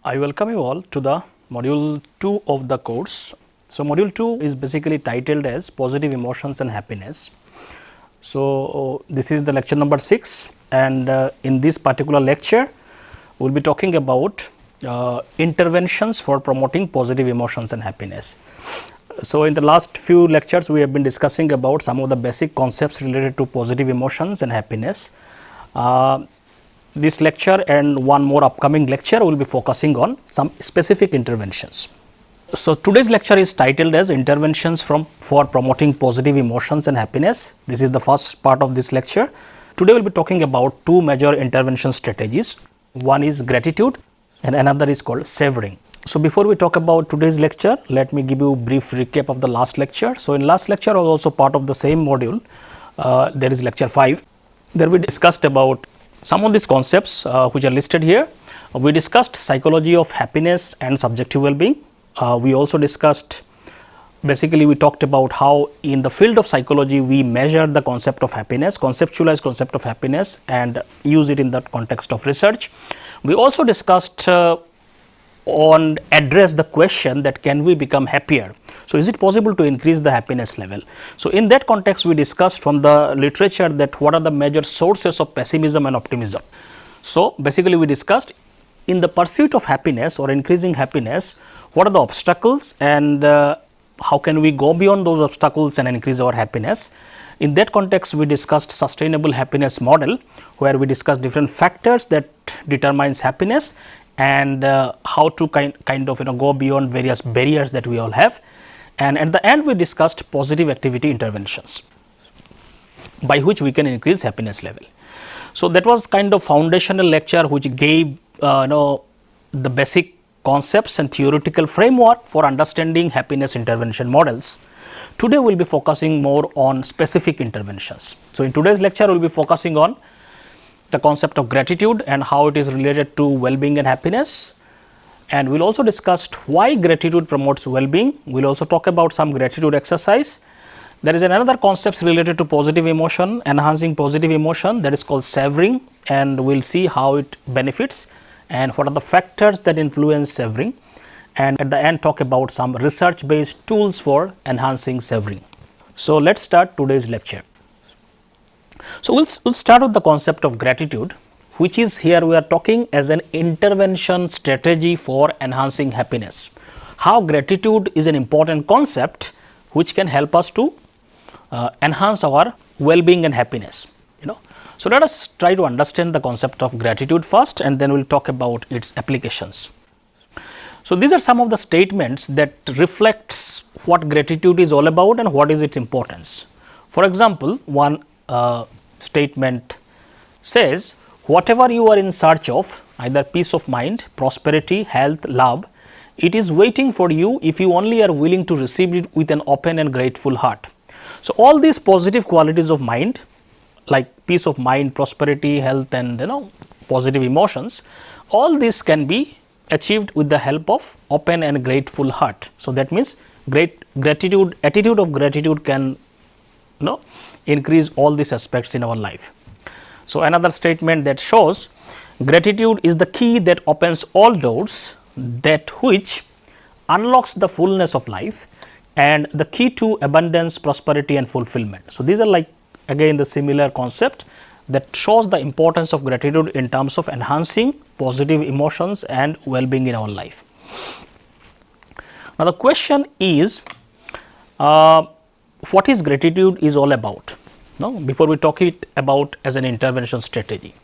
I welcome you all to the module 2 of the course. So, module 2 is basically titled as Positive Emotions and Happiness. So, this is the lecture number 6, and in this particular lecture, we will be talking about interventions for promoting positive emotions and happiness. So, in the last few lectures, we have been discussing about some of the basic concepts related to positive emotions and happiness. This lecture and one more upcoming lecture will be focusing on some specific interventions. So, today's lecture is titled as Interventions for Promoting Positive Emotions and Happiness. This is the first part of this lecture. Today we will be talking about two major intervention strategies. One is gratitude and another is called savoring. So, before we talk about today's lecture, let me give you a brief recap of the last lecture. So, in last lecture I was also part of the same module. There is lecture 5. There we discussed about some of these concepts which are listed here. We discussed psychology of happiness and subjective well-being. We also discussed, basically we talked about how in the field of psychology we measure the concept of happiness, conceptualize concept of happiness and use it in the context of research. We also discussed on address the question that can we become happier. So, is it possible to increase the happiness level? So, in that context we discussed from the literature that what are the major sources of pessimism and optimism. So, basically we discussed in the pursuit of happiness or increasing happiness, what are the obstacles and how can we go beyond those obstacles and increase our happiness. In that context we discussed sustainable happiness model, where we discussed different factors that determines happiness and how to kind of go beyond various barriers that we all have. And at the end we discussed positive activity interventions by which we can increase happiness level. So, that was kind of foundational lecture which gave the basic concepts and theoretical framework for understanding happiness intervention models. Today we will be focusing more on specific interventions. So, in today's lecture we will be focusing on the concept of gratitude and how it is related to well-being and happiness. And we will also discuss why gratitude promotes well-being. We will also talk about some gratitude exercise. There is another concept related to positive emotion, enhancing positive emotion, that is called savoring, and we will see how it benefits and what are the factors that influence savoring, and at the end talk about some research based tools for enhancing savoring. So, let us start today's lecture. So, we will start with the concept of gratitude, which is here we are talking as an intervention strategy for enhancing happiness. How gratitude is an important concept which can help us to enhance our well-being and happiness. So, let us try to understand the concept of gratitude first, and then we will talk about its applications. So, these are some of the statements that reflects what gratitude is all about and what is its importance. For example, one statement says, whatever you are in search of, either peace of mind, prosperity, health, love, it is waiting for you if you only are willing to receive it with an open and grateful heart. So, all these positive qualities of mind like peace of mind, prosperity, health and positive emotions, all this can be achieved with the help of open and grateful heart. So, that means attitude of gratitude can increase all these aspects in our life. So, another statement that shows gratitude is the key that opens all doors, that which unlocks the fullness of life and the key to abundance, prosperity and fulfillment. So, these are like again the similar concept that shows the importance of gratitude in terms of enhancing positive emotions and well-being in our life. Now, the question is what is gratitude is all about? Before we talk it about as an intervention strategy.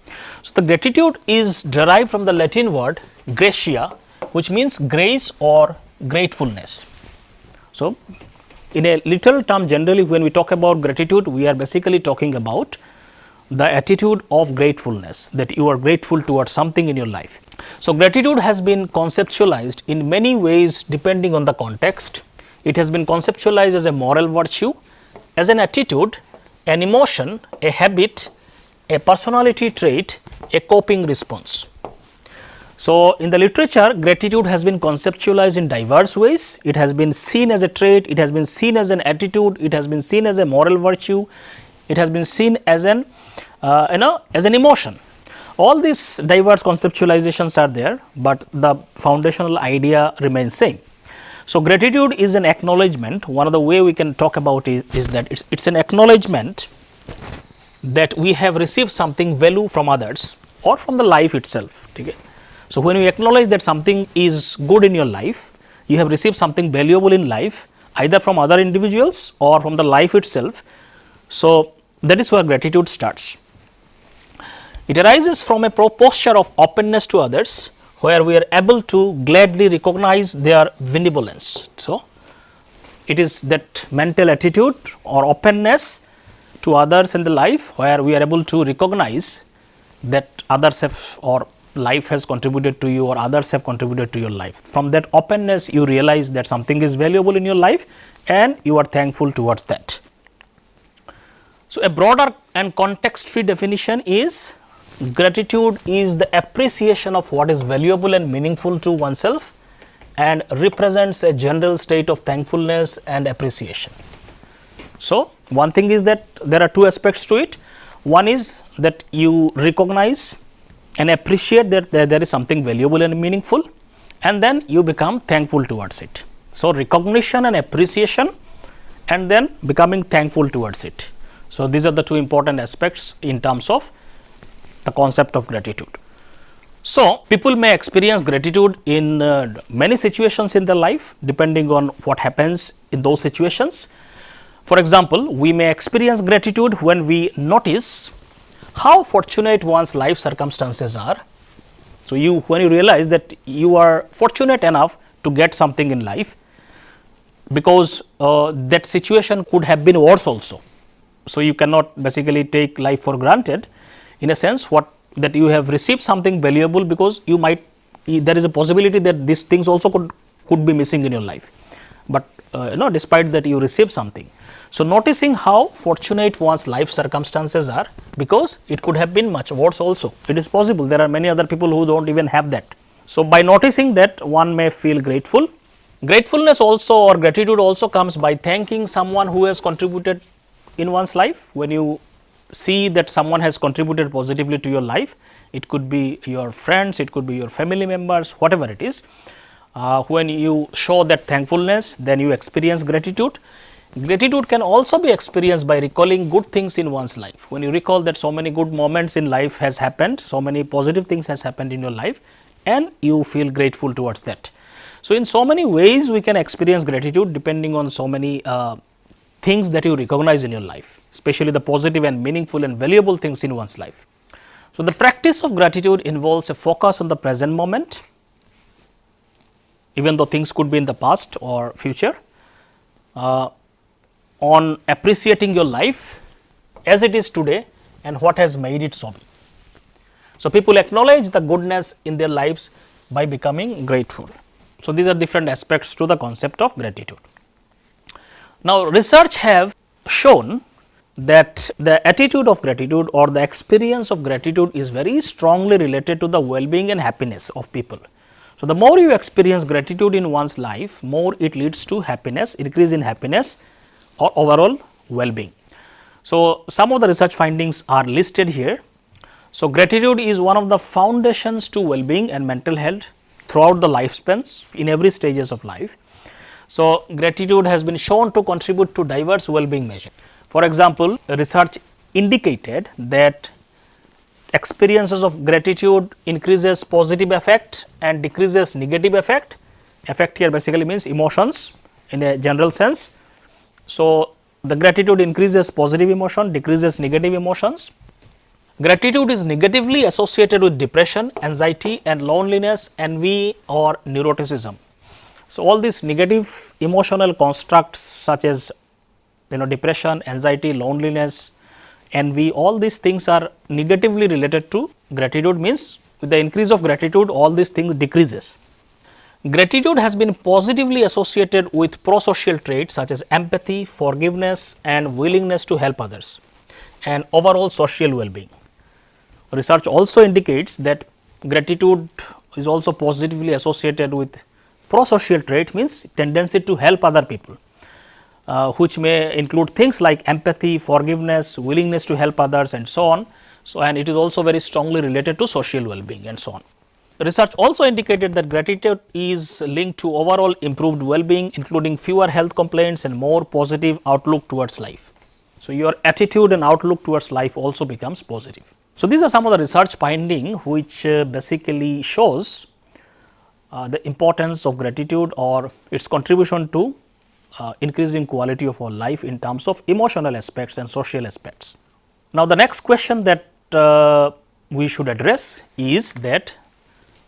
So, the gratitude is derived from the Latin word gratia, which means grace or gratefulness. So, in a literal term, generally when we talk about gratitude, we are basically talking about the attitude of gratefulness, that you are grateful towards something in your life. So, gratitude has been conceptualized in many ways depending on the context. It has been conceptualized as a moral virtue, as an attitude, an emotion, a habit, a personality trait, a coping response. So, in the literature, gratitude has been conceptualized in diverse ways. It has been seen as a trait, it has been seen as an attitude, it has been seen as a moral virtue, it has been seen as an emotion. All these diverse conceptualizations are there, but the foundational idea remains same. So, gratitude is an acknowledgement. One of the way we can talk about is that it's an acknowledgement that we have received something value from others or from the life itself. Okay? So, when you acknowledge that something is good in your life, you have received something valuable in life either from other individuals or from the life itself. So, that is where gratitude starts. It arises from a posture of openness to others, where we are able to gladly recognize their benevolence. So, it is that mental attitude or openness to others in the life, where we are able to recognize that others have or life has contributed to you or others have contributed to your life. From that openness, you realize that something is valuable in your life and you are thankful towards that. So, a broader and context free definition is gratitude is the appreciation of what is valuable and meaningful to oneself and represents a general state of thankfulness and appreciation. So, one thing is that there are two aspects to it. One is that you recognize and appreciate that there is something valuable and meaningful, and then you become thankful towards it. So, recognition and appreciation, and then becoming thankful towards it. So, these are the two important aspects in terms of the concept of gratitude. So, people may experience gratitude in many situations in their life depending on what happens in those situations. For example, we may experience gratitude when we notice how fortunate one's life circumstances are. So, when you realize that you are fortunate enough to get something in life, because that situation could have been worse also. So, you cannot basically take life for granted. In a sense, that you have received something valuable, because you might, there is a possibility that these things also could be missing in your life, but despite that you received something. So, noticing how fortunate one's life circumstances are, because it could have been much worse also. It is possible, there are many other people who do not even have that. So, by noticing that, one may feel grateful. Gratefulness also or gratitude also comes by thanking someone who has contributed in one's life. When you see that someone has contributed positively to your life, it could be your friends, it could be your family members, whatever it is. When you show that thankfulness, then you experience gratitude. Gratitude can also be experienced by recalling good things in one's life. When you recall that so many good moments in life has happened, so many positive things has happened in your life, and you feel grateful towards that. So, in so many ways we can experience gratitude depending on so many things that you recognize in your life, especially the positive and meaningful and valuable things in one's life. So, the practice of gratitude involves a focus on the present moment, even though things could be in the past or future, on appreciating your life as it is today and what has made it so be. So, people acknowledge the goodness in their lives by becoming grateful. So, these are different aspects to the concept of gratitude. Now, research have shown that the attitude of gratitude or the experience of gratitude is very strongly related to the well-being and happiness of people. So, the more you experience gratitude in one's life, more it leads to happiness, increase in happiness or overall well-being. So, some of the research findings are listed here. So, gratitude is one of the foundations to well-being and mental health throughout the lifespans in every stages of life. So, gratitude has been shown to contribute to diverse well-being measures. For example, research indicated that experiences of gratitude increases positive affect and decreases negative affect. Affect here basically means emotions in a general sense. So, the gratitude increases positive emotion, decreases negative emotions. Gratitude is negatively associated with depression, anxiety and loneliness, envy or neuroticism. So, all these negative emotional constructs such as depression, anxiety, loneliness, envy, all these things are negatively related to gratitude, means with the increase of gratitude all these things decreases. Gratitude has been positively associated with pro-social traits such as empathy, forgiveness and willingness to help others and overall social well-being. Research also indicates that gratitude is also positively associated with pro-social trait, means tendency to help other people, which may include things like empathy, forgiveness, willingness to help others and so on. So, and it is also very strongly related to social well-being and so on. Research also indicated that gratitude is linked to overall improved well-being, including fewer health complaints and more positive outlook towards life. So, your attitude and outlook towards life also becomes positive. So, these are some of the research finding which basically shows the importance of gratitude or its contribution to increasing quality of our life in terms of emotional aspects and social aspects. Now, the next question that we should address is that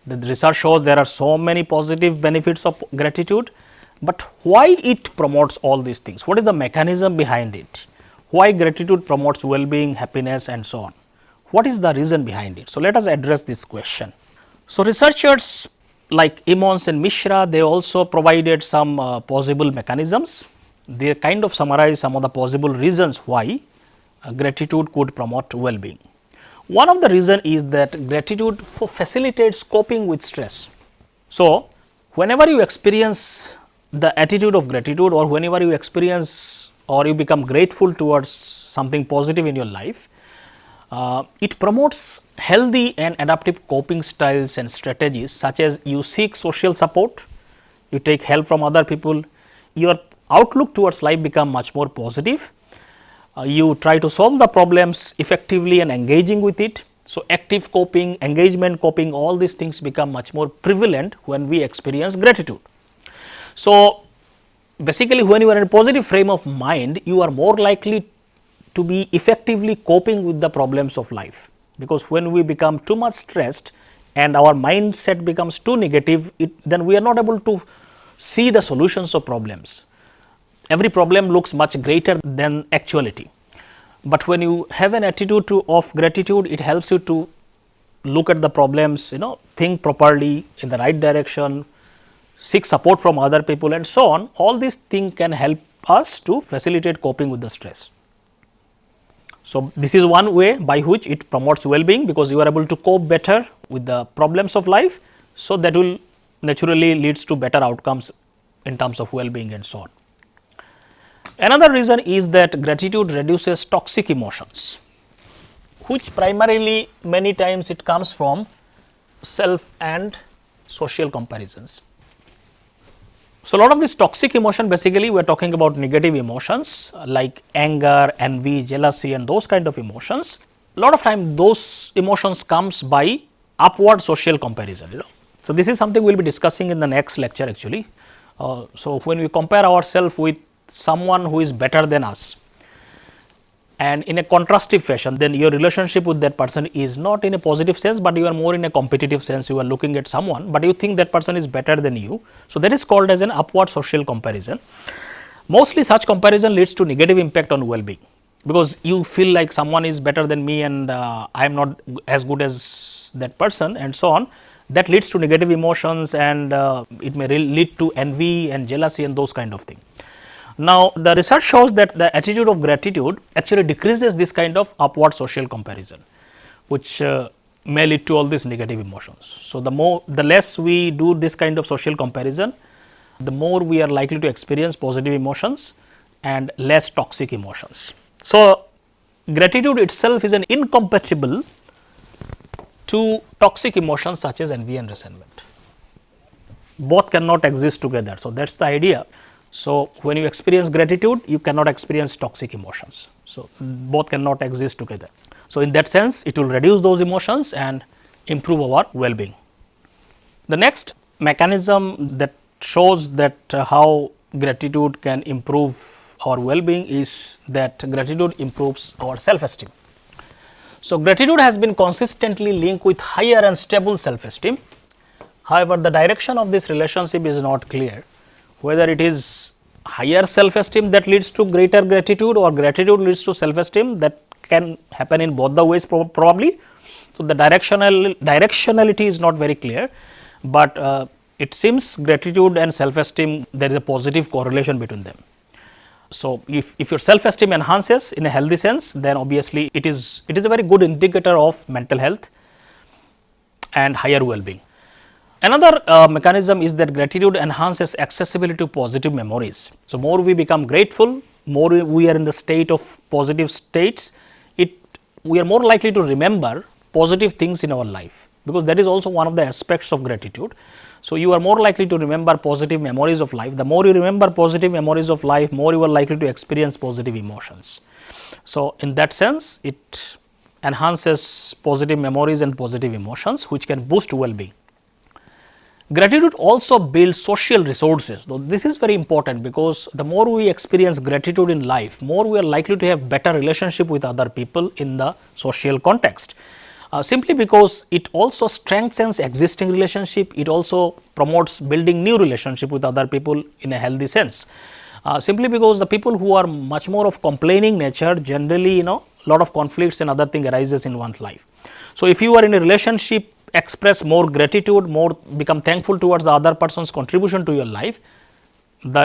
the research shows there are so many positive benefits of gratitude, but why it promotes all these things? What is the mechanism behind it? Why gratitude promotes well-being, happiness and so on? What is the reason behind it? So, let us address this question. So, researchers like Emmons and Mishra, they also provided some possible mechanisms. They kind of summarize some of the possible reasons why gratitude could promote well-being. One of the reason is that gratitude facilitates coping with stress. So, whenever you experience the attitude of gratitude or whenever you experience or you become grateful towards something positive in your life, it promotes healthy and adaptive coping styles and strategies, such as you seek social support, you take help from other people, your outlook towards life become much more positive. You try to solve the problems effectively and engaging with it. So, active coping, engagement coping, all these things become much more prevalent when we experience gratitude. So, basically when you are in a positive frame of mind, you are more likely to be effectively coping with the problems of life, because when we become too much stressed and our mindset becomes too negative, then we are not able to see the solutions of problems. Every problem looks much greater than actuality, but when you have an attitude of gratitude, it helps you to look at the problems, think properly in the right direction, seek support from other people and so on. All these things can help us to facilitate coping with the stress. So, this is one way by which it promotes well-being, because you are able to cope better with the problems of life. So, that will naturally leads to better outcomes in terms of well-being and so on. Another reason is that gratitude reduces toxic emotions, which primarily many times it comes from self and social comparisons. So, a lot of this toxic emotion, basically we are talking about negative emotions like anger, envy, jealousy and those kind of emotions. A lot of time those emotions comes by upward social comparison. So, this is something we will be discussing in the next lecture actually. So, when we compare ourselves with someone who is better than us and in a contrastive fashion, then your relationship with that person is not in a positive sense, but you are more in a competitive sense. You are looking at someone, but you think that person is better than you. So, that is called as an upward social comparison. Mostly such comparison leads to negative impact on well-being, because you feel like someone is better than me and I am not as good as that person and so on. That leads to negative emotions and it may lead to envy and jealousy and those kind of things. Now, the research shows that the attitude of gratitude actually decreases this kind of upward social comparison, which may lead to all these negative emotions. So, the less we do this kind of social comparison, the more we are likely to experience positive emotions and less toxic emotions. So, gratitude itself is an incompatible to toxic emotions such as envy and resentment. Both cannot exist together. So, that is the idea. So, when you experience gratitude, you cannot experience toxic emotions. So, both cannot exist together. So, in that sense, it will reduce those emotions and improve our well-being. The next mechanism that shows that how gratitude can improve our well-being is that gratitude improves our self-esteem. So, gratitude has been consistently linked with higher and stable self-esteem. However, the direction of this relationship is not clear, whether it is higher self-esteem that leads to greater gratitude or gratitude leads to self-esteem. That can happen in both the ways probably. So, the directionality is not very clear, but it seems gratitude and self-esteem, there is a positive correlation between them. So, if your self-esteem enhances in a healthy sense, then obviously it is a very good indicator of mental health and higher well-being. Another mechanism is that gratitude enhances accessibility to positive memories. So, more we become grateful, more we are in the state of positive states, it we are more likely to remember positive things in our life, because that is also one of the aspects of gratitude. So, you are more likely to remember positive memories of life. The more you remember positive memories of life, more you are likely to experience positive emotions. So, in that sense, it enhances positive memories and positive emotions, which can boost well-being. Gratitude also builds social resources. Though this is very important, because the more we experience gratitude in life, more we are likely to have better relationship with other people in the social context. Simply because it also strengthens existing relationship, it also promotes building new relationship with other people in a healthy sense. Simply because the people who are much more of complaining nature, generally lot of conflicts and other thing arises in one's life. So, if you are in a relationship, express more gratitude, more become thankful towards the other person's contribution to your life,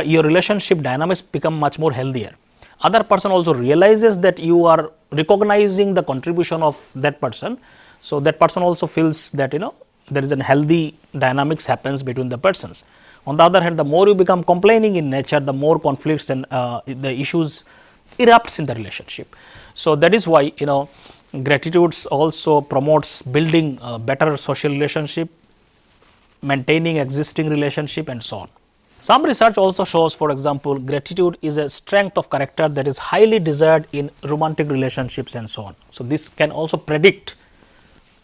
your relationship dynamics become much more healthier. Other person also realizes that you are recognizing the contribution of that person. So, that person also feels that there is a healthy dynamics happens between the persons. On the other hand, the more you become complaining in nature, the more conflicts and the issues erupts in the relationship. So, that is why gratitude also promotes building better social relationship, maintaining existing relationship and so on. Some research also shows, for example, gratitude is a strength of character that is highly desired in romantic relationships and so on. So, this can also predict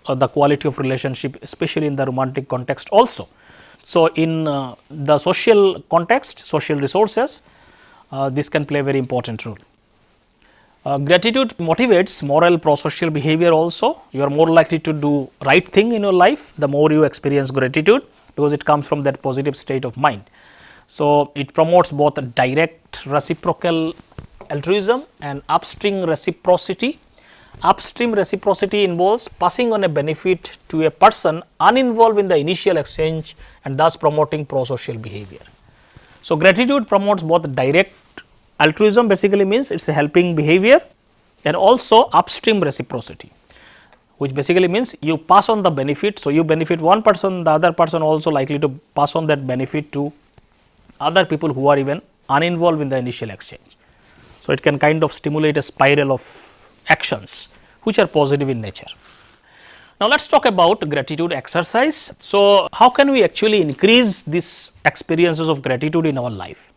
the quality of relationship, especially in the romantic context also. So, in the social context, social resources, this can play a very important role. Gratitude motivates moral prosocial behavior also. You are more likely to do right thing in your life the more you experience gratitude, because it comes from that positive state of mind. So, it promotes both direct reciprocal altruism and upstream reciprocity. Upstream reciprocity involves passing on a benefit to a person uninvolved in the initial exchange and thus promoting prosocial behavior. So, gratitude promotes both direct altruism, basically means it is a helping behavior, and also upstream reciprocity, which basically means you pass on the benefit. So, you benefit one person, the other person also likely to pass on that benefit to other people who are even uninvolved in the initial exchange. So, it can kind of stimulate a spiral of actions which are positive in nature. Now, let us talk about gratitude exercise. So, how can we actually increase these experiences of gratitude in our life?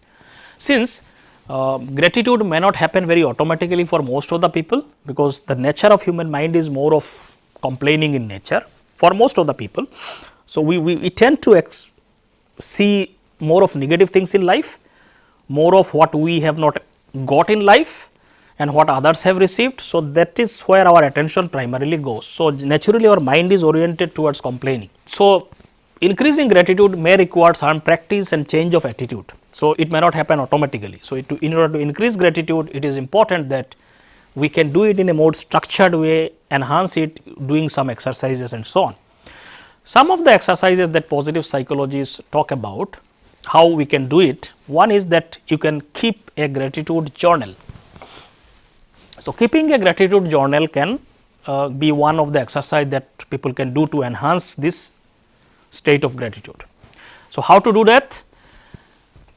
Since gratitude may not happen very automatically for most of the people, because the nature of human mind is more of complaining in nature for most of the people. So, we tend to see more of negative things in life, more of what we have not got in life and what others have received. So, that is where our attention primarily goes. So, naturally our mind is oriented towards complaining. So, increasing gratitude may require some practice and change of attitude. So, it may not happen automatically. So, in order to increase gratitude, it is important that we can do it in a more structured way, enhance it doing some exercises and so on. Some of the exercises that positive psychologists talk about, how we can do it, one is that you can keep a gratitude journal. So, keeping a gratitude journal can be one of the exercise that people can do to enhance this state of gratitude. So, how to do that?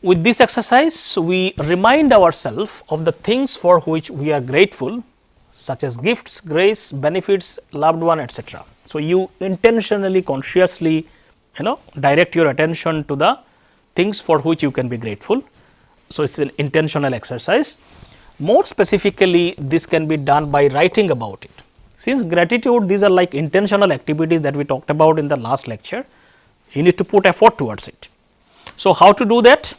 With this exercise, we remind ourselves of the things for which we are grateful, such as gifts, grace, benefits, loved one, etc. So, you intentionally, consciously direct your attention to the things for which you can be grateful. So, it is an intentional exercise. More specifically, this can be done by writing about it. Since gratitude, these are like intentional activities that we talked about in the last lecture, you need to put effort towards it. So, how to do that?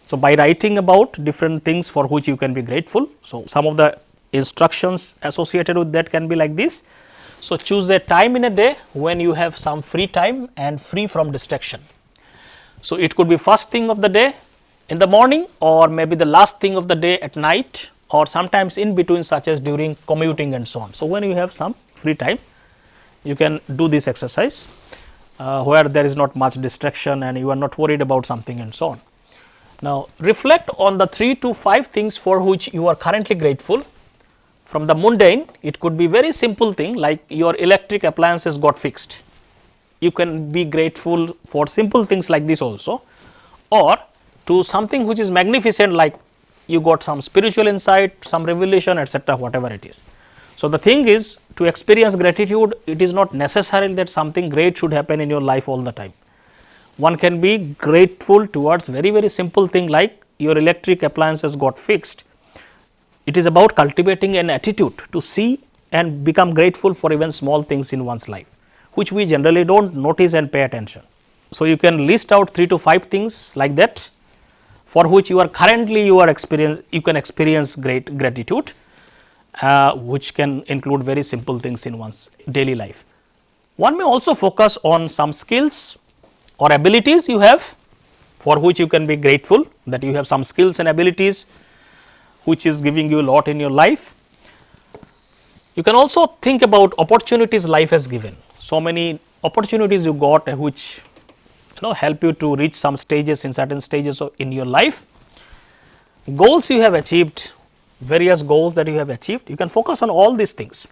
So, by writing about different things for which you can be grateful. So, some of the instructions associated with that can be like this. So, choose a time in a day when you have some free time and free from distraction. So, it could be first thing of the day in the morning, or maybe the last thing of the day at night, or sometimes in between, such as during commuting and so on. So, when you have some free time, you can do this exercise where there is not much distraction and you are not worried about something and so on. Now, reflect on the 3 to 5 things for which you are currently grateful. From the mundane, it could be very simple thing like your electric appliances got fixed. You can be grateful for simple things like this also, or to something which is magnificent, like you got some spiritual insight, some revelation, etc., whatever it is. So, the thing is, to experience gratitude, it is not necessary that something great should happen in your life all the time. One can be grateful towards very simple thing like your electric appliances got fixed. It is about cultivating an attitude to see and become grateful for even small things in one's life, which we generally do not notice and pay attention. So, you can list out 3 to 5 things like that, for which you can experience great gratitude, which can include very simple things in one's daily life. One may also focus on some skills or abilities you have, for which you can be grateful that you have some skills and abilities which is giving you a lot in your life. You can also think about opportunities life has given. So many opportunities you got which help you to reach some stages in certain stages in your life. Goals you have achieved, various goals that you have achieved, you can focus on all these things.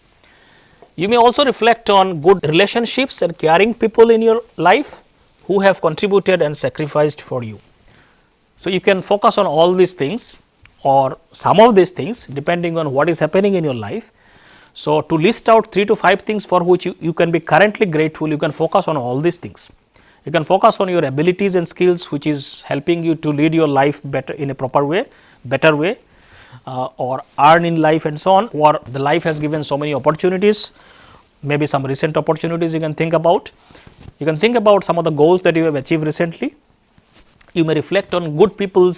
You may also reflect on good relationships and caring people in your life who have contributed and sacrificed for you. So, you can focus on all these things or some of these things depending on what is happening in your life. So, to list out 3 to 5 things for which you can be currently grateful, you can focus on all these things. You can focus on your abilities and skills which is helping you to lead your life better in a proper way, better way, or earn in life and so on, or the life has given so many opportunities, maybe some recent opportunities you can think about. You can think about some of the goals that you have achieved recently. You may reflect on good people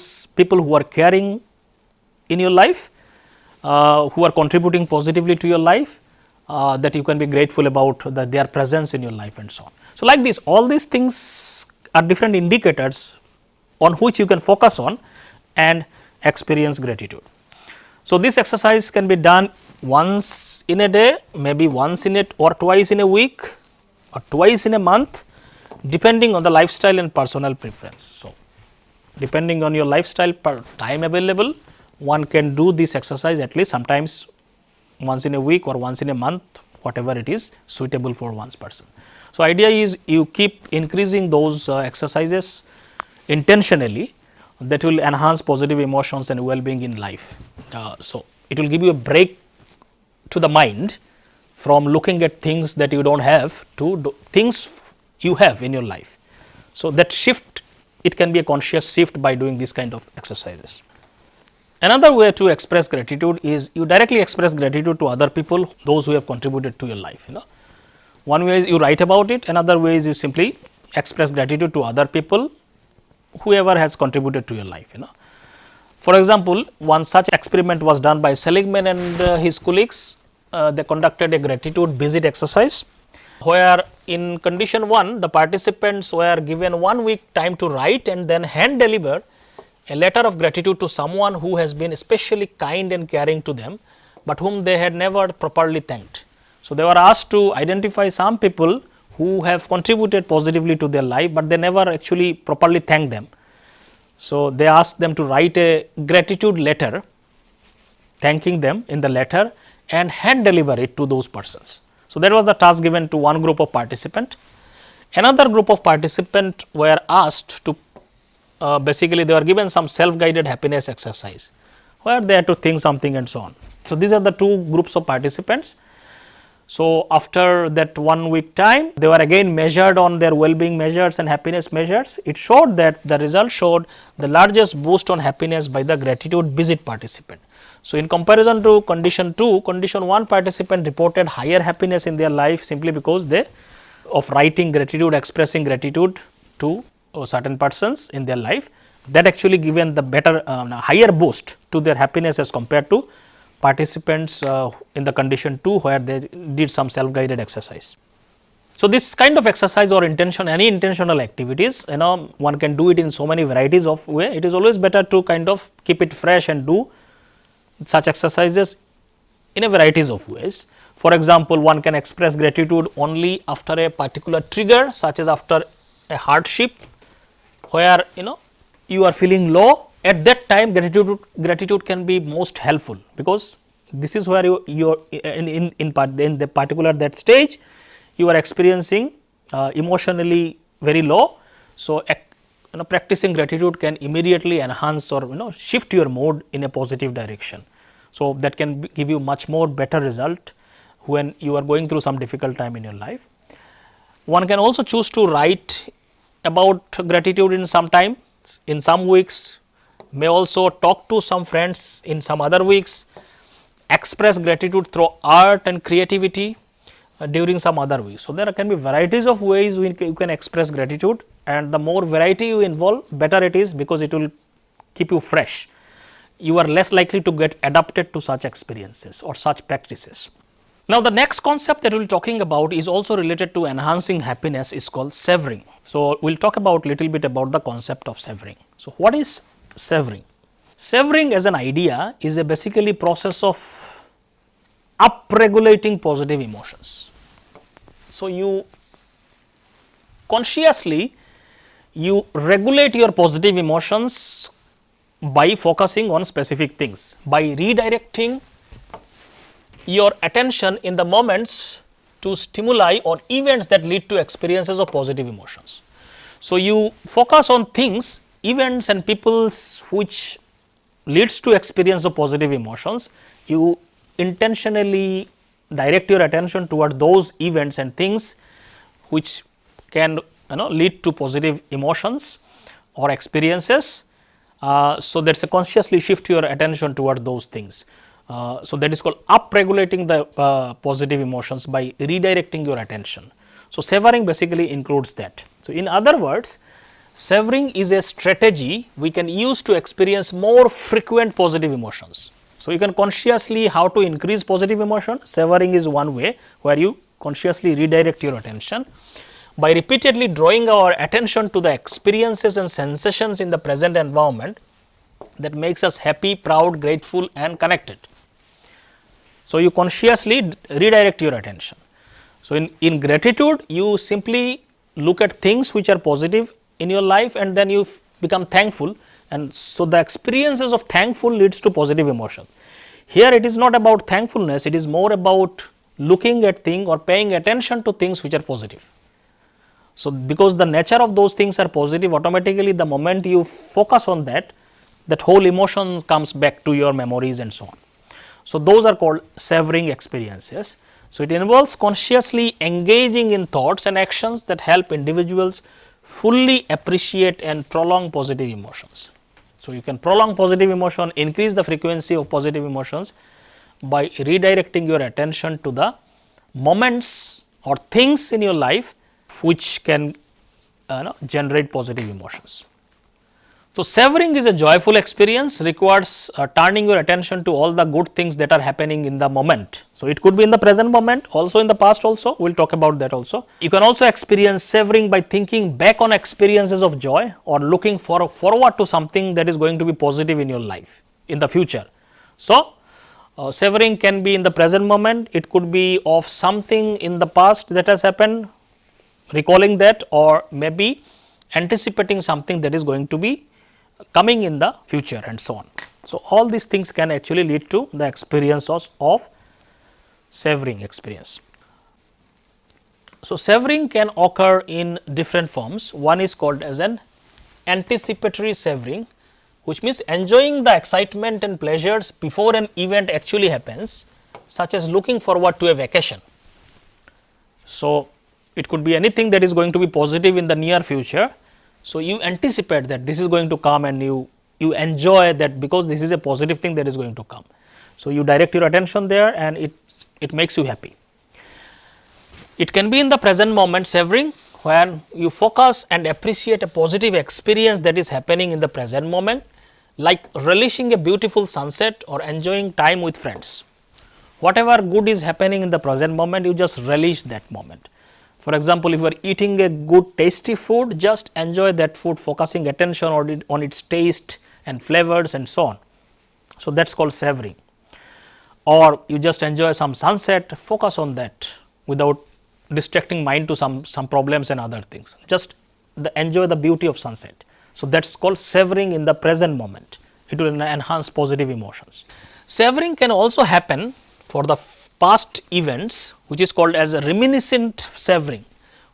who are caring in your life, who are contributing positively to your life, that you can be grateful about their presence in your life and so on. So, like this, all these things are different indicators on which you can focus on and experience gratitude. So, this exercise can be done once in a day, maybe once in it or twice in a week or twice in a month, depending on the lifestyle and personal preference. So, depending on your lifestyle time available, one can do this exercise at least sometimes once in a week or once in a month, whatever it is suitable for one's person. So, idea is you keep increasing those exercises intentionally, that will enhance positive emotions and well-being in life. So, it will give you a break to the mind from looking at things that you do not have to things you have in your life. So, that shift, it can be a conscious shift by doing this kind of exercises. Another way to express gratitude is you directly express gratitude to other people, those who have contributed to your life. One way is you write about it, another way is you simply express gratitude to other people, whoever has contributed to your life. For example, one such experiment was done by Seligman and his colleagues. They conducted a gratitude visit exercise, where in condition 1, the participants were given 1 week time to write and then hand deliver a letter of gratitude to someone who has been especially kind and caring to them, but whom they had never properly thanked. So, they were asked to identify some people who have contributed positively to their life, but they never actually properly thanked them. So, they asked them to write a gratitude letter, thanking them in the letter and hand deliver it to those persons. So, that was the task given to one group of participant. Another group of participant were asked to basically they were given some self-guided happiness exercise, where they had to think something and so on. So, these are the two groups of participants. So, after that 1 week time, they were again measured on their well-being measures and happiness measures. It showed that the result showed the largest boost on happiness by the gratitude visit participant. So, in comparison to condition 2, condition 1 participant reported higher happiness in their life simply because of writing gratitude, expressing gratitude to certain persons in their life. That actually given the better higher boost to their happiness as compared to participants in the condition 2, where they did some self-guided exercise. So, this kind of exercise or any intentional activities, one can do it in so many varieties of way. It is always better to kind of keep it fresh and do such exercises in a varieties of ways. For example, one can express gratitude only after a particular trigger, such as after a hardship, where you are feeling low. At that time, gratitude can be most helpful, because this is where you in the particular that stage you are experiencing emotionally very low. So, practicing gratitude can immediately enhance or shift your mood in a positive direction. So, that can give you much more better result when you are going through some difficult time in your life. One can also choose to write about gratitude in some time, in some weeks, may also talk to some friends in some other weeks, express gratitude through art and creativity during some other weeks. So, there can be varieties of ways you can express gratitude, and the more variety you involve, better it is, because it will keep you fresh. You are less likely to get adapted to such experiences or such practices. Now, the next concept that we will be talking about is also related to enhancing happiness, is called savoring. So, we will talk about little bit about the concept of savoring. So, what is savoring? Savoring as an idea is a basically process of upregulating positive emotions. So, you consciously you regulate your positive emotions by focusing on specific things, by redirecting your attention in the moments to stimuli or events that lead to experiences of positive emotions. So, you focus on things, events and peoples which leads to experience of positive emotions. You intentionally direct your attention towards those events and things which can lead to positive emotions or experiences. So, that is a consciously shift your attention towards those things. So, that is called upregulating the positive emotions by redirecting your attention. So, savoring basically includes that. So, in other words, savoring is a strategy we can use to experience more frequent positive emotions. So, you can consciously how to increase positive emotion. Savoring is one way where you consciously redirect your attention by repeatedly drawing our attention to the experiences and sensations in the present environment that makes us happy, proud, grateful and connected. So, you consciously redirect your attention. So, in gratitude you simply look at things which are positive in your life and then you become thankful, and so the experiences of thankful leads to positive emotion. Here it is not about thankfulness, it is more about looking at things or paying attention to things which are positive. So, because the nature of those things are positive, automatically the moment you focus on that, that whole emotion comes back to your memories and so on. So, those are called savoring experiences. So, it involves consciously engaging in thoughts and actions that help individuals fully appreciate and prolong positive emotions. So, you can prolong positive emotion, increase the frequency of positive emotions by redirecting your attention to the moments or things in your life which can generate positive emotions. So, savoring is a joyful experience, requires turning your attention to all the good things that are happening in the moment. So, it could be in the present moment, also in the past also, we will talk about that also. You can also experience savoring by thinking back on experiences of joy or looking forward to something that is going to be positive in your life in the future. So, savoring can be in the present moment, it could be of something in the past that has happened, recalling that, or maybe anticipating something that is going to be coming in the future and so on. So, all these things can actually lead to the experiences of savoring experience. So, savoring can occur in different forms. One is called as an anticipatory savoring, which means enjoying the excitement and pleasures before an event actually happens, such as looking forward to a vacation. So, it could be anything that is going to be positive in the near future. So, you anticipate that this is going to come and you enjoy that because this is a positive thing that is going to come. So, you direct your attention there and it makes you happy. It can be in the present moment savoring, where you focus and appreciate a positive experience that is happening in the present moment, like relishing a beautiful sunset or enjoying time with friends. Whatever good is happening in the present moment, you just relish that moment. For example, if you are eating a good tasty food, just enjoy that food, focusing attention on its taste and flavors and so on. So, that is called savoring. Or you just enjoy some sunset, focus on that without distracting mind to some problems and other things, just enjoy the beauty of sunset. So, that is called savoring in the present moment, it will enhance positive emotions. Savoring can also happen for the past events, which is called as a reminiscent savoring,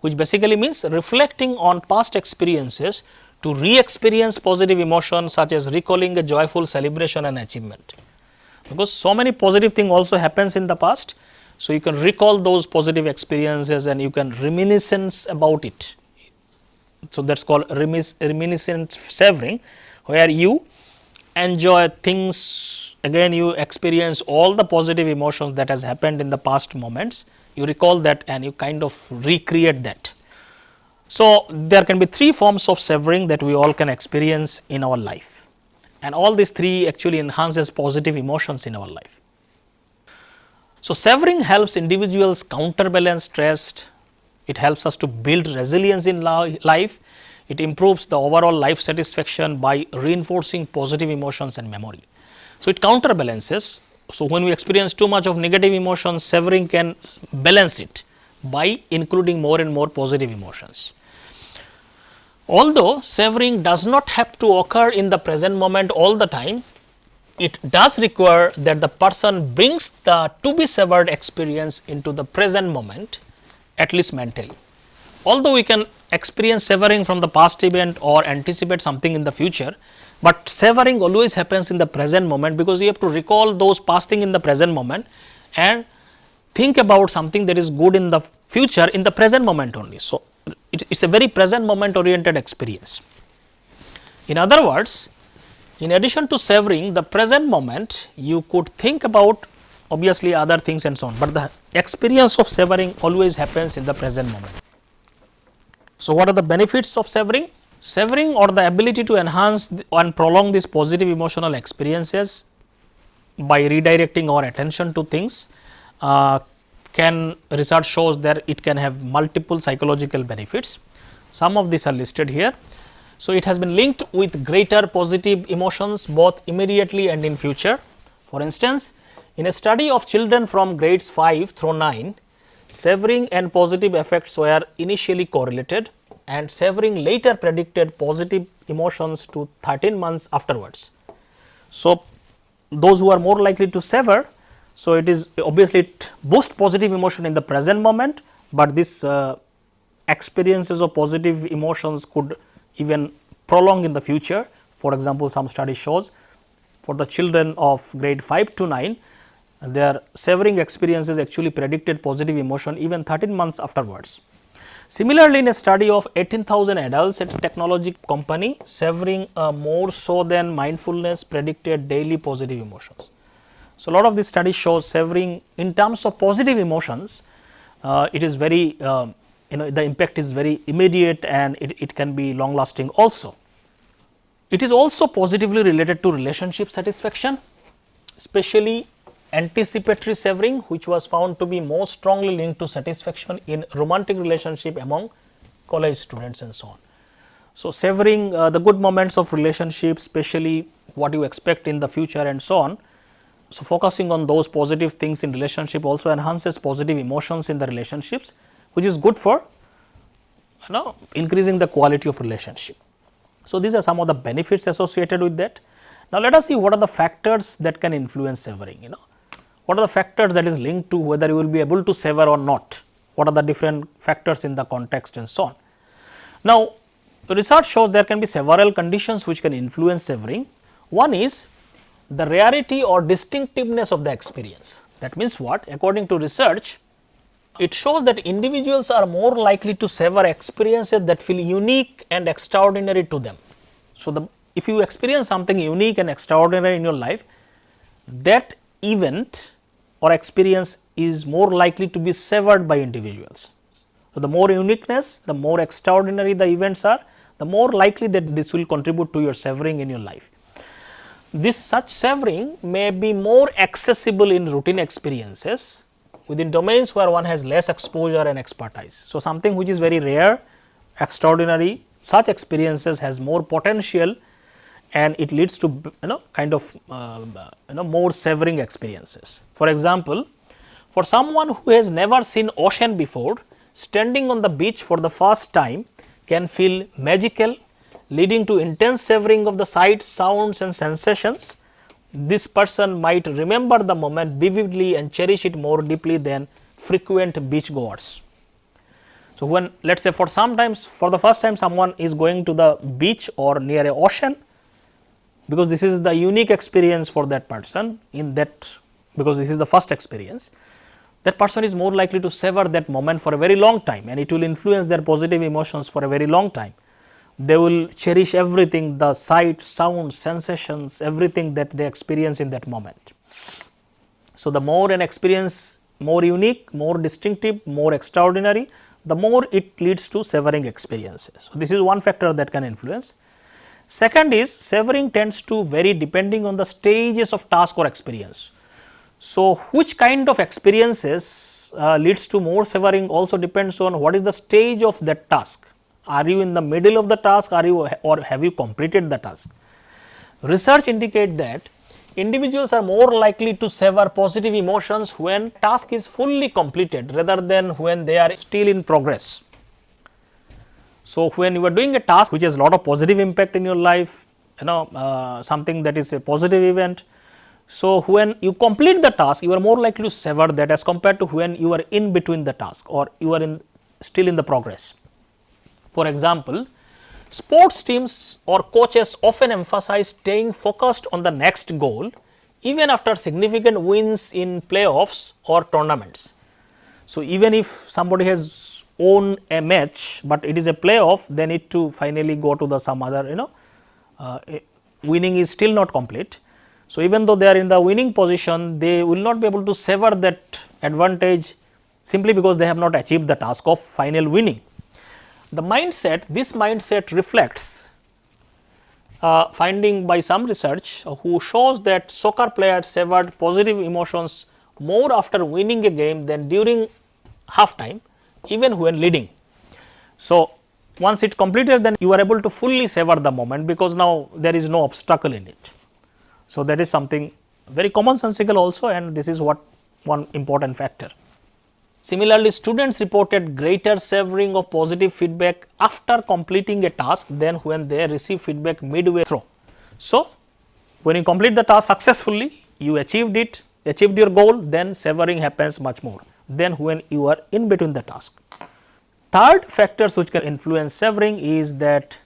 which basically means reflecting on past experiences to re-experience positive emotions, such as recalling a joyful celebration and achievement. because so many positive thing also happens in the past. So, you can recall those positive experiences and you can reminiscence about it. So, that is called reminiscent savoring, where you enjoy things again, you experience all the positive emotions that has happened in the past moments, you recall that and you kind of recreate that. So, there can be three forms of savoring that we all can experience in our life, and all these three actually enhances positive emotions in our life. So, savoring helps individuals counterbalance stress, it helps us to build resilience in life, it improves the overall life satisfaction by reinforcing positive emotions and memory. So, it counterbalances. So, when we experience too much of negative emotions, savoring can balance it by including more and more positive emotions. Although savoring does not have to occur in the present moment all the time, it does require that the person brings the to be savored experience into the present moment, at least mentally. Although we can experience savoring from the past event or anticipate something in the future, but savoring always happens in the present moment, because you have to recall those past things in the present moment and think about something that is good in the future in the present moment only. So, it is a very present moment oriented experience. In other words, in addition to savoring the present moment, you could think about obviously other things and so on, but the experience of savoring always happens in the present moment. So, what are the benefits of savoring? Savoring, or the ability to enhance and prolong these positive emotional experiences by redirecting our attention to things, research shows that it can have multiple psychological benefits. Some of these are listed here. So, it has been linked with greater positive emotions both immediately and in future. For instance, in a study of children from grades 5 through 9, savoring and positive effects were initially correlated, and savoring later predicted positive emotions to 13 months afterwards. So, those who are more likely to savor, so it is obviously it boosts positive emotion in the present moment, but this experiences of positive emotions could even prolong in the future. For example, some study shows for the children of grade 5 to 9, their savoring experiences actually predicted positive emotion even 13 months afterwards. Similarly, in a study of 18,000 adults at a technology company, savoring more so than mindfulness predicted daily positive emotions. So, a lot of this study shows savoring in terms of positive emotions, it is very the impact is very immediate and it can be long lasting also. It is also positively related to relationship satisfaction, especially anticipatory savoring, which was found to be most strongly linked to satisfaction in romantic relationship among college students and so on. So, savoring the good moments of relationship, especially what you expect in the future and so on. So, focusing on those positive things in relationship also enhances positive emotions in the relationships, which is good for increasing the quality of relationship. So, these are some of the benefits associated with that. Now, let us see what are the factors that can influence savoring. What are the factors that is linked to whether you will be able to savor or not? What are the different factors in the context and so on? Now, research shows there can be several conditions which can influence savoring. One is the rarity or distinctiveness of the experience. That means what? According to research, it shows that individuals are more likely to savor experiences that feel unique and extraordinary to them. So, if you experience something unique and extraordinary in your life, that event or experience is more likely to be savored by individuals. So, the more uniqueness, the more extraordinary the events are, the more likely that this will contribute to your savoring in your life. Such savoring may be more accessible in routine experiences within domains where one has less exposure and expertise. So, something which is very rare, extraordinary, such experiences has more potential and it leads to kind of more savoring experiences. For example, for someone who has never seen ocean before, standing on the beach for the first time can feel magical, leading to intense savoring of the sights, sounds and sensations. This person might remember the moment vividly and cherish it more deeply than frequent beach goers. So, when let us say for the first time someone is going to the beach or near a ocean, because this is the unique experience for that person in that, because this is the first experience, that person is more likely to savor that moment for a very long time, and it will influence their positive emotions for a very long time. They will cherish everything, the sight, sound, sensations, everything that they experience in that moment. So, the more an experience more unique, more distinctive, more extraordinary, the more it leads to savoring experiences. So, this is one factor that can influence. Second is, savoring tends to vary depending on the stages of task or experience. So, which kind of experiences leads to more savoring also depends on what is the stage of that task. Are you in the middle of the task, are you, or have you completed the task? Research indicate that individuals are more likely to savor positive emotions when task is fully completed rather than when they are still in progress. So, when you are doing a task which has a lot of positive impact in your life, something that is a positive event. So, when you complete the task, you are more likely to savor that as compared to when you are in between the task or you are still in the progress. For example, sports teams or coaches often emphasize staying focused on the next goal even after significant wins in playoffs or tournaments. So, even if somebody has won a match, but it is a playoff, they need to finally go to the some other, winning is still not complete. So, even though they are in the winning position, they will not be able to savor that advantage simply because they have not achieved the task of final winning. The mindset, this mindset reflects finding by some research who shows that soccer players savored positive emotions more after winning a game than during half time, even when leading. So, once it completed, then you are able to fully savor the moment because now there is no obstacle in it. So, that is something very commonsensical also, and this is what one important factor. Similarly, students reported greater savoring of positive feedback after completing a task than when they receive feedback midway through. So, when you complete the task successfully, you achieved it, achieved your goal, then savoring happens much more than when you are in between the task. Third factors which can influence savoring is that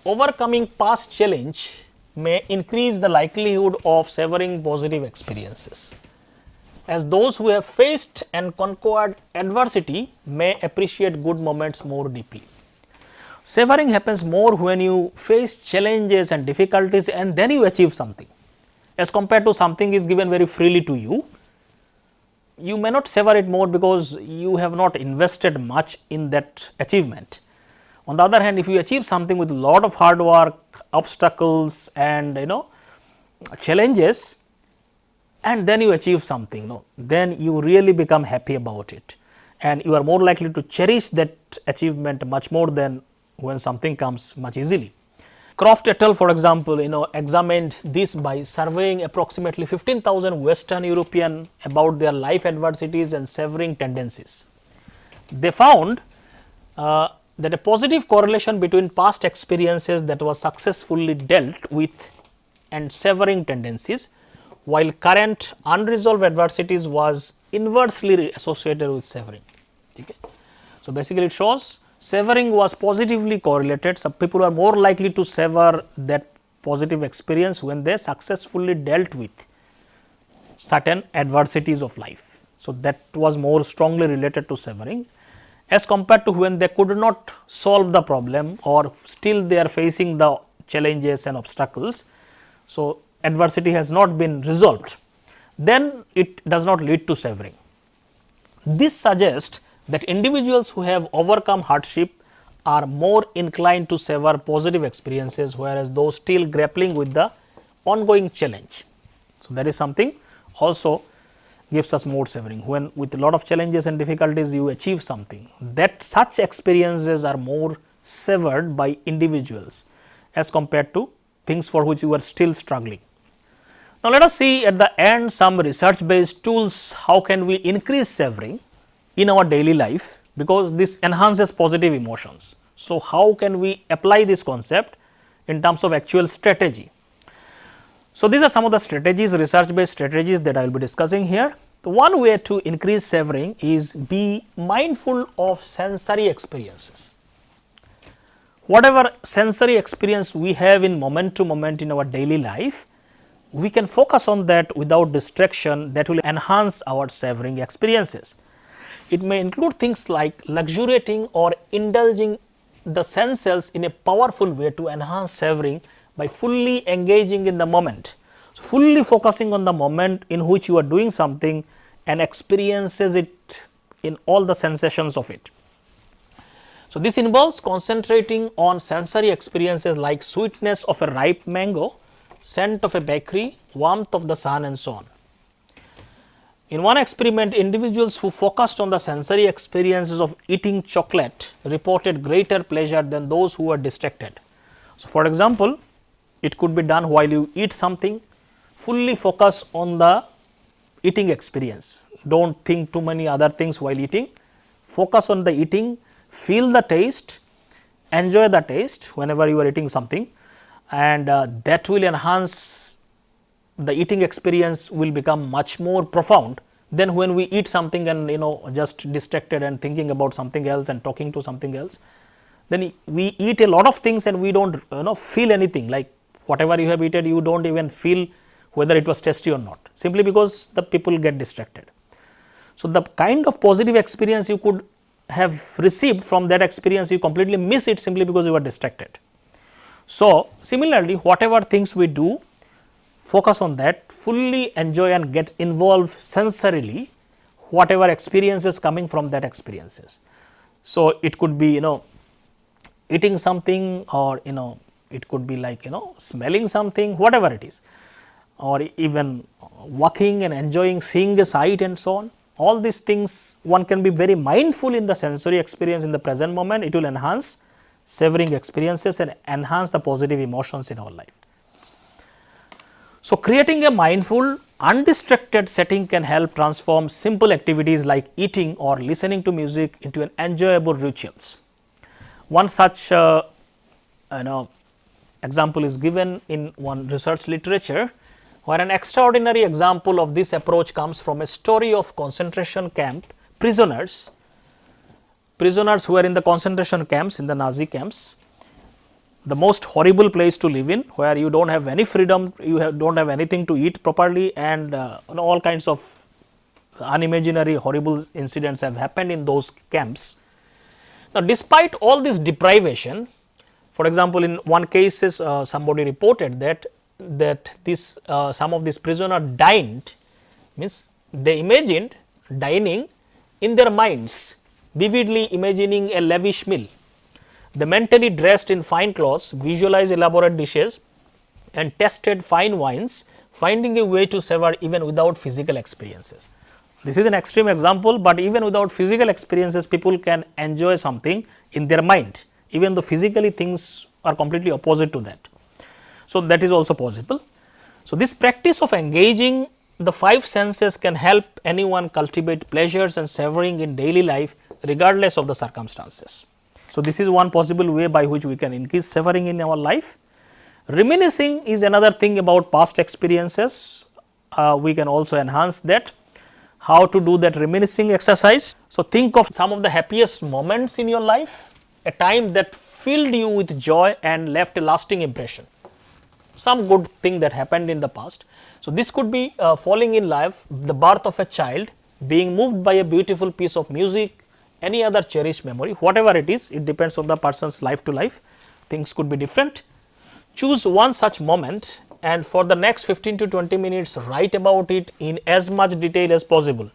overcoming past challenge may increase the likelihood of savoring positive experiences, as those who have faced and conquered adversity may appreciate good moments more deeply. Savoring happens more when you face challenges and difficulties and then you achieve something, as compared to something is given very freely to you. You may not savor it more because you have not invested much in that achievement. On the other hand, if you achieve something with a lot of hard work, obstacles and challenges, and then you achieve something, then you really become happy about it, and you are more likely to cherish that achievement much more than when something comes much easily. Croft et al., for example, examined this by surveying approximately 15,000 Western European about their life adversities and savoring tendencies. They found that a positive correlation between past experiences that was successfully dealt with and savoring tendencies, while current unresolved adversities was inversely associated with savoring. Okay. So, basically it shows savoring was positively correlated. Some people are more likely to savor that positive experience when they successfully dealt with certain adversities of life. So, that was more strongly related to savoring, as compared to when they could not solve the problem or still they are facing the challenges and obstacles. So, adversity has not been resolved, then it does not lead to savoring. This suggests that individuals who have overcome hardship are more inclined to savor positive experiences, whereas those still grappling with the ongoing challenge. So, that is something also gives us more savoring. When with a lot of challenges and difficulties you achieve something, that such experiences are more savored by individuals as compared to things for which you are still struggling. Now, let us see at the end some research based tools, how can we increase savoring in our daily life, because this enhances positive emotions. So, how can we apply this concept in terms of actual strategy? So, these are some of the strategies, research based strategies that I will be discussing here. The one way to increase savoring is be mindful of sensory experiences. whatever sensory experience we have in moment to moment in our daily life, we can focus on that without distraction. That will enhance our savoring experiences. It may include things like luxuriating or indulging the senses in a powerful way to enhance savoring by fully engaging in the moment. So, fully focusing on the moment in which you are doing something and experiences it in all the sensations of it. So, this involves concentrating on sensory experiences like sweetness of a ripe mango, scent of a bakery, warmth of the sun, and so on. In one experiment, individuals who focused on the sensory experiences of eating chocolate reported greater pleasure than those who were distracted. So, for example, it could be done while you eat something, fully focus on the eating experience. Do not think too many other things while eating, focus on the eating, feel the taste, enjoy the taste whenever you are eating something, and that will enhance the eating experience, will become much more profound than when we eat something and just distracted and thinking about something else and talking to something else. Then we eat a lot of things and we do not feel anything, like whatever you have eaten, you do not even feel whether it was tasty or not, simply because the people get distracted. So, the kind of positive experience you could have received from that experience, you completely miss it simply because you are distracted. So, similarly, whatever things we do, focus on that, fully enjoy and get involved sensorily, whatever experiences coming from that experiences. So, it could be eating something, or it could be like smelling something, whatever it is, or even walking and enjoying seeing a sight and so on. All these things one can be very mindful in the sensory experience in the present moment. It will enhance savoring experiences and enhance the positive emotions in our life. So, creating a mindful undistracted setting can help transform simple activities like eating or listening to music into an enjoyable rituals. One such example is given in one research literature, where an extraordinary example of this approach comes from a story of concentration camp prisoners who were in the concentration camps, in the Nazi camps, the most horrible place to live in, where you do not have any freedom, you do not have anything to eat properly, and all kinds of unimaginary horrible incidents have happened in those camps. Now, despite all this deprivation, for example, in one case somebody reported that this some of these prisoners dined, means they imagined dining in their minds, vividly imagining a lavish meal. They mentally dressed in fine clothes, visualized elaborate dishes, and tasted fine wines, finding a way to savor even without physical experiences. This is an extreme example, but even without physical experiences, people can enjoy something in their mind, even though physically things are completely opposite to that. So, that is also possible. So, this practice of engaging the five senses can help anyone cultivate pleasures and savoring in daily life regardless of the circumstances. So, this is one possible way by which we can increase savoring in our life. Reminiscing is another thing about past experiences. We can also enhance that. How to do that reminiscing exercise? So, think of some of the happiest moments in your life, a time that filled you with joy and left a lasting impression, some good thing that happened in the past. So, this could be falling in love, the birth of a child, being moved by a beautiful piece of music, any other cherished memory, whatever it is, it depends on the person's life to life, things could be different. Choose one such moment and for the next 15 to 20 minutes write about it in as much detail as possible.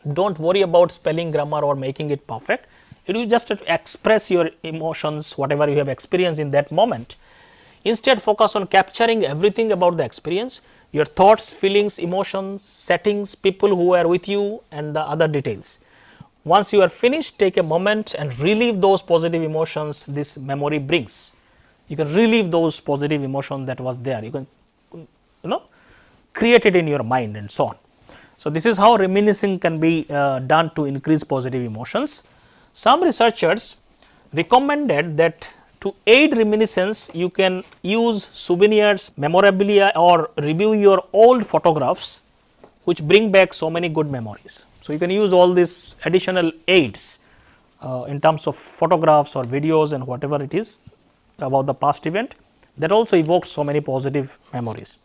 Do not worry about spelling, grammar or making it perfect. It will just express your emotions, whatever you have experienced in that moment. Instead, focus on capturing everything about the experience, your thoughts, feelings, emotions, settings, people who were with you and the other details. Once you are finished, take a moment and relive those positive emotions this memory brings. You can relive those positive emotions that was there. You can create it in your mind and so on. So, this is how reminiscing can be done to increase positive emotions. Some researchers recommended that to aid reminiscence, you can use souvenirs, memorabilia or review your old photographs which bring back so many good memories. So, you can use all these additional aids in terms of photographs or videos and whatever it is about the past event, that also evokes so many positive memories.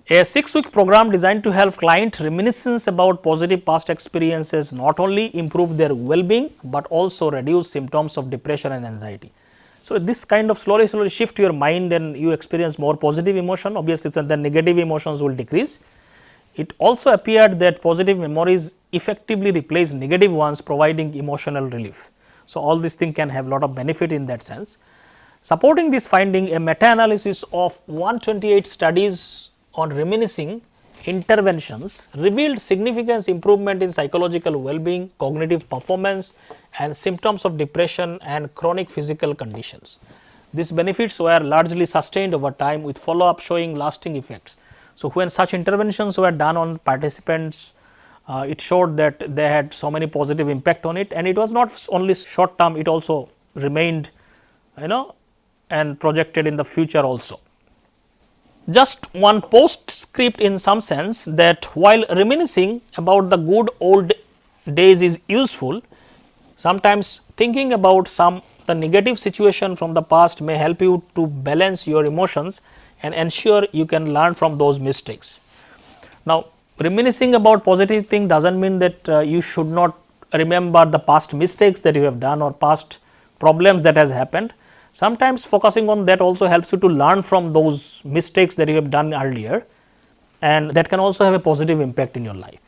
A 6-week program designed to help client reminiscence about positive past experiences not only improve their well-being, but also reduce symptoms of depression and anxiety. So, this kind of slowly shift your mind and you experience more positive emotion, obviously the negative emotions will decrease. It also appeared that positive memories effectively replace negative ones, providing emotional relief. So, all these things can have lot of benefit in that sense. Supporting this finding, a meta-analysis of 128 studies on reminiscing interventions revealed significant improvement in psychological well-being, cognitive performance and symptoms of depression and chronic physical conditions. These benefits were largely sustained over time with follow-up showing lasting effects. So, when such interventions were done on participants, it showed that they had so many positive impact on it, and it was not only short term, it also remained and projected in the future also. Just one postscript in some sense, that while reminiscing about the good old days is useful, sometimes thinking about the negative situation from the past may help you to balance your emotions and ensure you can learn from those mistakes. Now, reminiscing about positive thing does not mean that you should not remember the past mistakes that you have done or past problems that has happened. Sometimes focusing on that also helps you to learn from those mistakes that you have done earlier, and that can also have a positive impact in your life.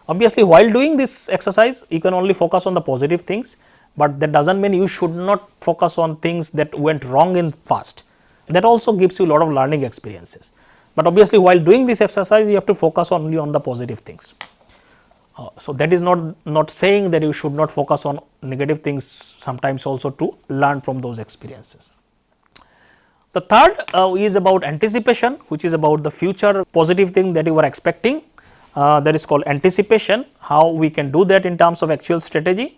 Obviously, while doing this exercise, you can only focus on the positive things, but that does not mean you should not focus on things that went wrong in past. That also gives you a lot of learning experiences. But obviously, while doing this exercise, you have to focus only on the positive things. So, that is not saying that you should not focus on negative things, sometimes also to learn from those experiences. The third is about anticipation, which is about the future positive thing that you were expecting. That is called anticipation, how we can do that in terms of actual strategy.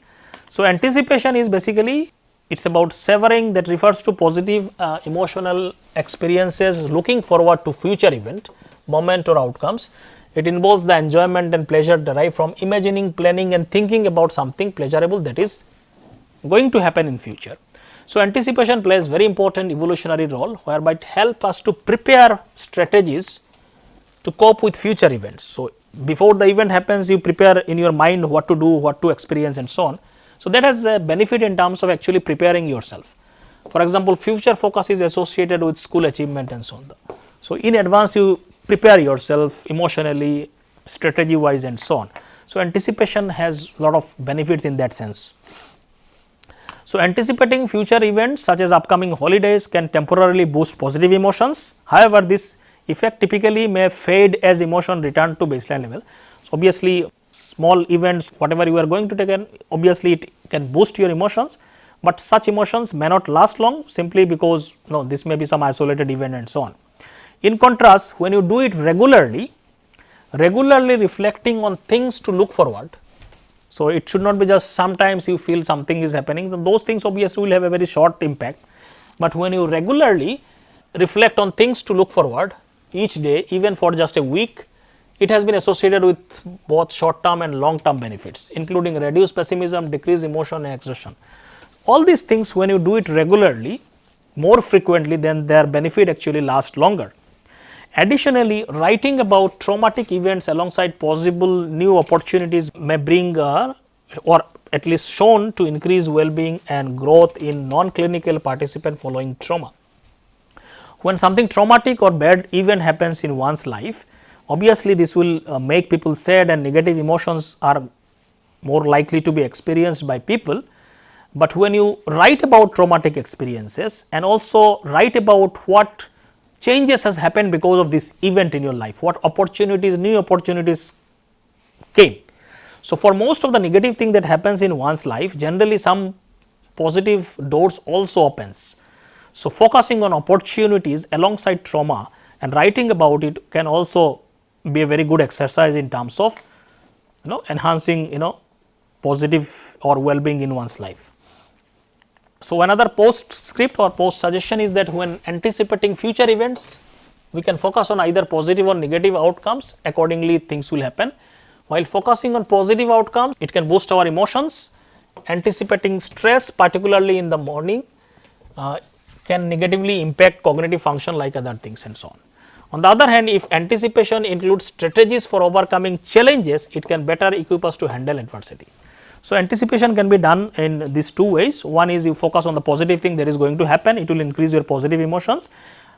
So, anticipation is basically, it is about savoring, that refers to positive emotional experiences looking forward to future event, moment or outcomes. It involves the enjoyment and pleasure derived from imagining, planning and thinking about something pleasurable that is going to happen in future. So, anticipation plays very important evolutionary role, whereby it helps us to prepare strategies to cope with future events. So, before the event happens, you prepare in your mind what to do, what to experience and so on. So, that has a benefit in terms of actually preparing yourself. For example, future focus is associated with school achievement and so on. So, in advance you prepare yourself emotionally, strategy wise and so on. So, anticipation has lot of benefits in that sense. So, anticipating future events such as upcoming holidays can temporarily boost positive emotions. However, this effect typically may fade as emotion return to baseline level. So, obviously, small events, whatever you are going to take in, obviously it can boost your emotions, but such emotions may not last long simply because this may be some isolated event and so on. In contrast, when you do it regularly reflecting on things to look forward. So, it should not be just sometimes you feel something is happening, those things obviously will have a very short impact, but when you regularly reflect on things to look forward each day, even for just a week, it has been associated with both short term and long term benefits, including reduced pessimism, decreased emotion and exhaustion. All these things, when you do it regularly, more frequently, then their benefit actually lasts longer. Additionally, writing about traumatic events alongside possible new opportunities may bring or at least shown to increase well-being and growth in non-clinical participant following trauma. When something traumatic or bad event happens in one's life, obviously this will make people sad and negative emotions are more likely to be experienced by people. But when you write about traumatic experiences and also write about what changes has happened because of this event in your life, what opportunities, new opportunities came. So, for most of the negative thing that happens in one's life, generally some positive doors also opens. So, focusing on opportunities alongside trauma and writing about it can also be a very good exercise in terms of enhancing positive or well-being in one's life. So, another postscript or post suggestion is that when anticipating future events, we can focus on either positive or negative outcomes, accordingly things will happen. While focusing on positive outcomes, it can boost our emotions anticipating stress, particularly in the morning, can negatively impact cognitive function like other things and so on. On the other hand, if anticipation includes strategies for overcoming challenges, it can better equip us to handle adversity. So, anticipation can be done in these two ways. One is you focus on the positive thing that is going to happen, it will increase your positive emotions.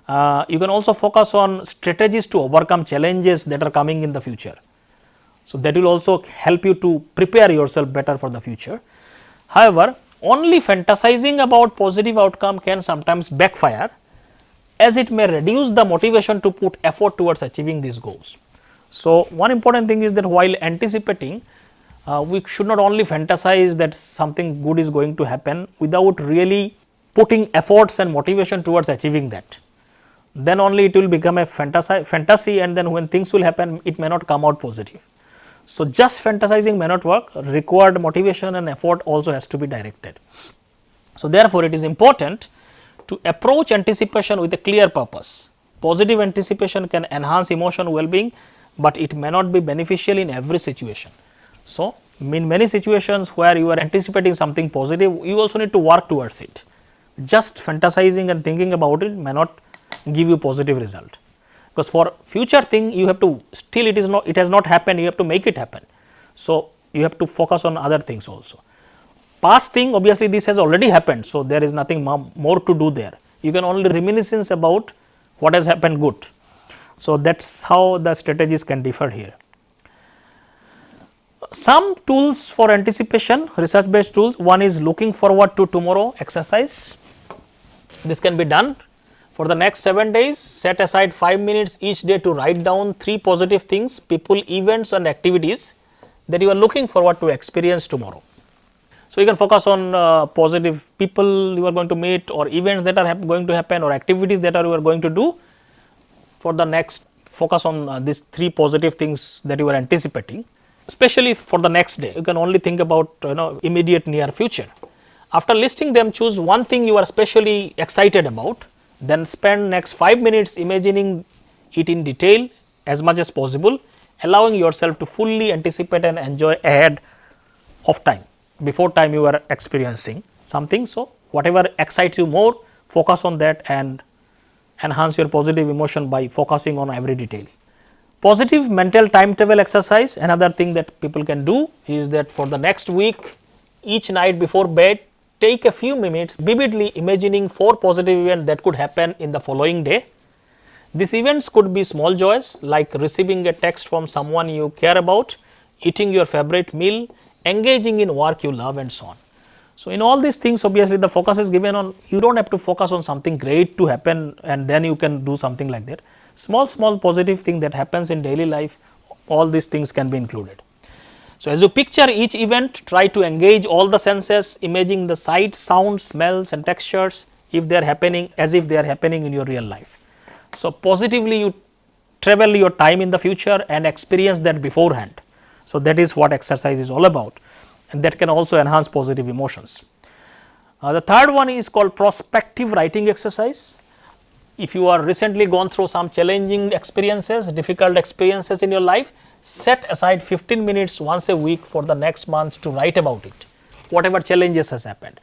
You can also focus on strategies to overcome challenges that are coming in the future. So, that will also help you to prepare yourself better for the future. However, only fantasizing about positive outcome can sometimes backfire, as it may reduce the motivation to put effort towards achieving these goals. So, one important thing is that while anticipating, we should not only fantasize that something good is going to happen without really putting efforts and motivation towards achieving that. Then only it will become a fantasy, and then when things will happen, it may not come out positive. So, just fantasizing may not work, required motivation and effort also has to be directed. So, therefore, it is important to approach anticipation with a clear purpose. Positive anticipation can enhance emotional well-being, but it may not be beneficial in every situation. So, in many situations where you are anticipating something positive, you also need to work towards it. Just fantasizing and thinking about it may not give you positive result, because for future thing you have to still it has not happened, you have to make it happen. So, you have to focus on other things also. Past thing, obviously this has already happened, so there is nothing more to do there. You can only reminiscence about what has happened good. So, that is how the strategies can differ here. Some tools for anticipation, research based tools. One is looking forward to tomorrow exercise. This can be done for the next 7 days. Set aside 5 minutes each day to write down 3 positive things, people, events and activities that you are looking forward to experience tomorrow. So, you can focus on positive people you are going to meet, or events that are going to happen, or activities that you are going to do. For the next, focus on these 3 positive things that you are anticipating. Especially for the next day, you can only think about immediate near future. After listing them, choose one thing you are especially excited about, then spend next 5 minutes imagining it in detail as much as possible, allowing yourself to fully anticipate and enjoy ahead of time, before time you are experiencing something. So, whatever excites you more, focus on that and enhance your positive emotion by focusing on every detail. Positive mental timetable exercise, another thing that people can do is that for the next week, each night before bed, take a few minutes vividly imagining 4 positive events that could happen in the following day. These events could be small joys like receiving a text from someone you care about, eating your favorite meal, engaging in work you love and so on. So, in all these things, obviously the focus is given on, you do not have to focus on something great to happen and then you can do something like that. Small positive thing that happens in daily life, all these things can be included. So, as you picture each event, try to engage all the senses, imagining the sights, sounds, smells and textures if they are happening as if they are happening in your real life. So, positively you travel your time in the future and experience that beforehand. So, that is what exercise is all about, and that can also enhance positive emotions. The third one is called prospective writing exercise. If you are recently gone through some challenging experiences, difficult experiences in your life, set aside 15 minutes once a week for the next month to write about it, whatever challenges has happened.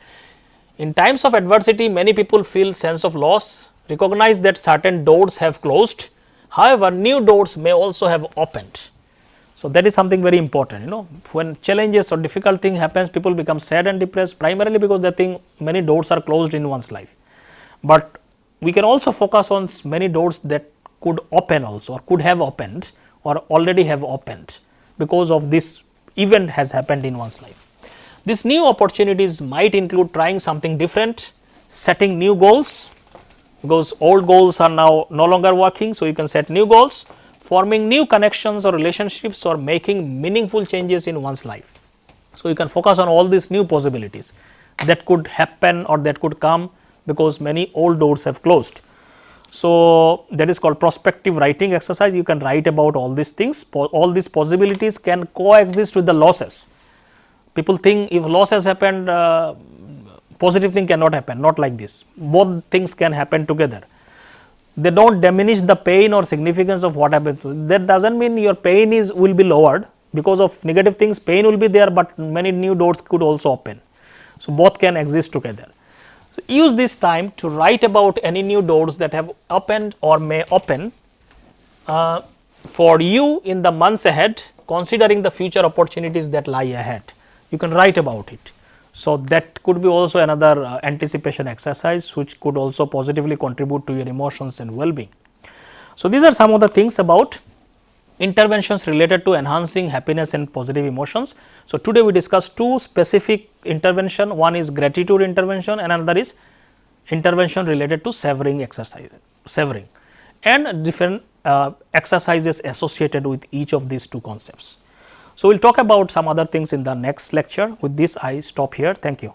In times of adversity, many people feel sense of loss, recognize that certain doors have closed, however, new doors may also have opened. So, that is something very important. When challenges or difficult thing happens, people become sad and depressed, primarily because they think many doors are closed in one's life. But we can also focus on many doors that could open also, or could have opened, or already have opened because of this event has happened in one's life. These new opportunities might include trying something different, setting new goals, because old goals are now no longer working. So, you can set new goals, forming new connections or relationships, or making meaningful changes in one's life. So, you can focus on all these new possibilities that could happen or that could come because many old doors have closed. So, that is called prospective writing exercise. You can write about all these things, all these possibilities can coexist with the losses. People think if loss has happened, positive thing cannot happen, not like this. Both things can happen together. They do not diminish the pain or significance of what happens. That does not mean your pain will be lowered, because of negative things, pain will be there, but many new doors could also open. So, both can exist together. So, use this time to write about any new doors that have opened or may open for you in the months ahead, considering the future opportunities that lie ahead. You can write about it. So, that could be also another anticipation exercise, which could also positively contribute to your emotions and well-being. So, these are some of the things about interventions related to enhancing happiness and positive emotions. So, today we discussed two specific intervention, one is gratitude intervention and another is intervention related to savoring exercise, savoring, and different exercises associated with each of these two concepts. So, we will talk about some other things in the next lecture. With this, I stop here. Thank you.